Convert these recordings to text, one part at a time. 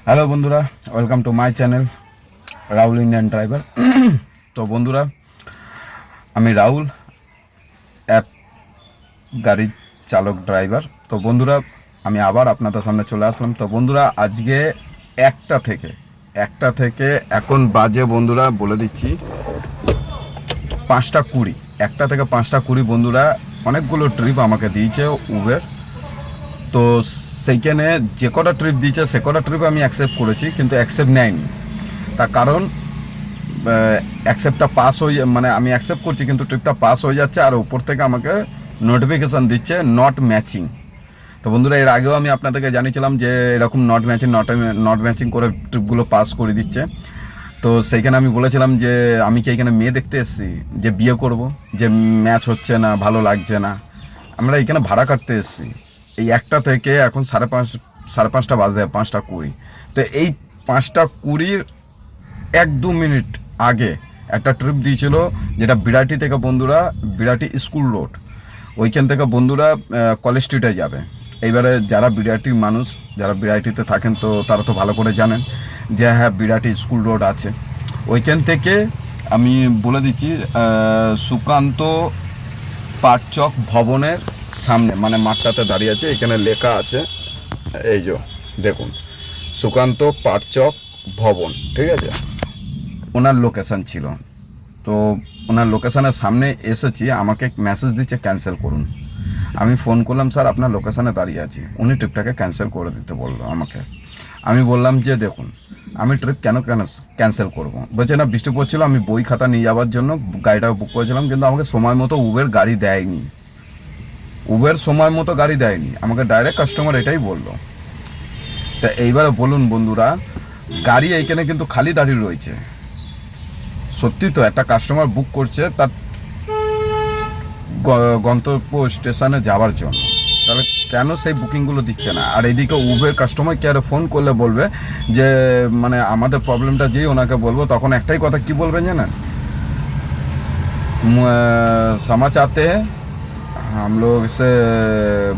Hello বন্ধুরা, welcome to my channel Rahul Indian driver. তো বন্ধুরা, আমি রাহুল, অ্যাপ গাড়ির চালক ড্রাইভার। তো বন্ধুরা, আমি আবার আপনাদের সামনে চলে আসলাম। তো বন্ধুরা, আজকে একটা থেকে এখন বাজে বন্ধুরা বলে দিচ্ছি 5:20, 1টা থেকে 5:20 বন্ধুরা অনেকগুলো ট্রিপ আমাকে দিয়েছে উবের। তো সেইখানে যে কটা ট্রিপ দিয়েছে সে কটা ট্রিপ আমি অ্যাকসেপ্ট করেছি, কিন্তু অ্যাকসেপ্ট নেয়নি। তার কারণ অ্যাকসেপ্টটা পাস হয়ে, মানে আমি অ্যাকসেপ্ট করছি কিন্তু ট্রিপটা পাস হয়ে যাচ্ছে, আর উপর থেকে আমাকে নোটিফিকেশান দিচ্ছে নট ম্যাচিং। তো বন্ধুরা, এর আগেও আমি আপনাদেরকে জানিয়েছিলাম যে এরকম নট ম্যাচিং করে ট্রিপগুলো পাস করে দিচ্ছে। তো সেইখানে আমি বলেছিলাম যে আমি কি এখানে মেয়ে দেখতে এসেছি যে বিয়ে করব, যে ম্যাচ হচ্ছে না, ভালো লাগছে না, আমরা এখানে ভাড়া কাটতে এসেছি। এই 1টা থেকে এখন সাড়ে পাঁচটা বাজে, 5:20। তো এই 5:20 1-2 মিনিট আগে একটা ট্রিপ দিয়েছিল, যেটা বিরাটি থেকে বন্ধুরা, বিরাটি স্কুল রোড, ওইখান থেকে বন্ধুরা কলেজ স্ট্রিটে যাবে। এইবারে যারা বিরাটি মানুষ, যারা বিরাটিতে থাকেন, তো তারা তো ভালো করে জানেন যে হ্যাঁ, বিরাটি স্কুল রোড আছে। ওইখান থেকে আমি বলে দিচ্ছি, সুকান্ত পাটচক ভবনের সামনে, মানে মাঠটাতে দাঁড়িয়ে আছে, এখানে লেখা আছে, এই যে দেখুন, সুকান্ত পাটচক ভবন, ঠিক আছে, ওনার লোকেশান ছিল। তো ওনার লোকেশানের সামনে এসেছি, আমাকে মেসেজ দিচ্ছে ক্যান্সেল করুন। আমি ফোন করলাম, স্যার আপনার লোকেশানে দাঁড়িয়ে আছি। উনি ট্রিপটাকে ক্যান্সেল করে দিতে বললো আমাকে। আমি বললাম যে দেখুন, আমি ট্রিপ কেন ক্যান্সেল করবো? বলছে না, বৃষ্টি পড়ছিল, আমি বই খাতা নিয়ে যাওয়ার জন্য গাড়িটা বুক করেছিলাম, কিন্তু আমাকে সময় মতো উবের গাড়ি দেয়নি। উবের সময় মতো গাড়ি দেয়নি আমাকে, ডাইরেক্ট কাস্টমার এটাই বললো। তা এইবারে বলুন বন্ধুরা, গাড়ি এইখানে কিন্তু খালি দাঁড়িয়ে রয়েছে। সত্যি তো, একটা কাস্টমার বুক করছে তার গন্তব্য স্টেশনে যাওয়ার জন্য, তাহলে কেন সেই বুকিংগুলো দিচ্ছে না? আর এইদিকে উবের কাস্টমার কেয়ারে ফোন করলে বলবে যে মানে আমাদের প্রবলেমটা যেই ওনাকে বলবো, তখন একটাই কথা কি বলবেন জানেন? क्षमा चाहते हैं, हम लोग इससे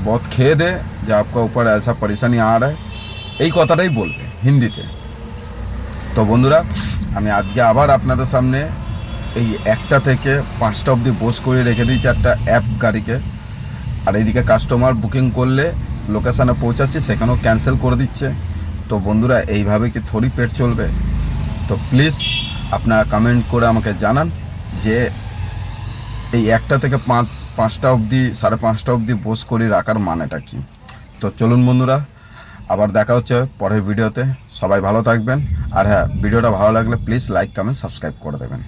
बहुत खेद है যে आपका ऊपर ऐसा परेशानी आ रहा है, এই কথাটাই বলবে হিন্দিতে। তো বন্ধুরা, আমি আজকে আবার আপনাদের সামনে এই 1টা থেকে 5টা অবধি বোস করে রেখে দিয়েছি একটা অ্যাপ গাড়িকে। আর এইদিকে কাস্টমার বুকিং করলে লোকেশানে পৌঁছাচ্ছি, সেখানেও ক্যান্সেল করে দিচ্ছে। তো বন্ধুরা, এইভাবে কি থোড়ি পেট চলবে? তো প্লিজ আপনারা কমেন্ট করে আমাকে জানান যে এই 1টা থেকে 5টা অবধি, 5:30 অবধি বোস করে রাখার মানেটা কি। তো চলুন বন্ধুরা, আবার দেখা হচ্ছে পরের ভিডিওতে। সবাই ভালো থাকবেন, আর হ্যাঁ, ভিডিওটা ভালো লাগলে প্লিজ লাইক, কমেন্ট, সাবস্ক্রাইব করে দেবেন।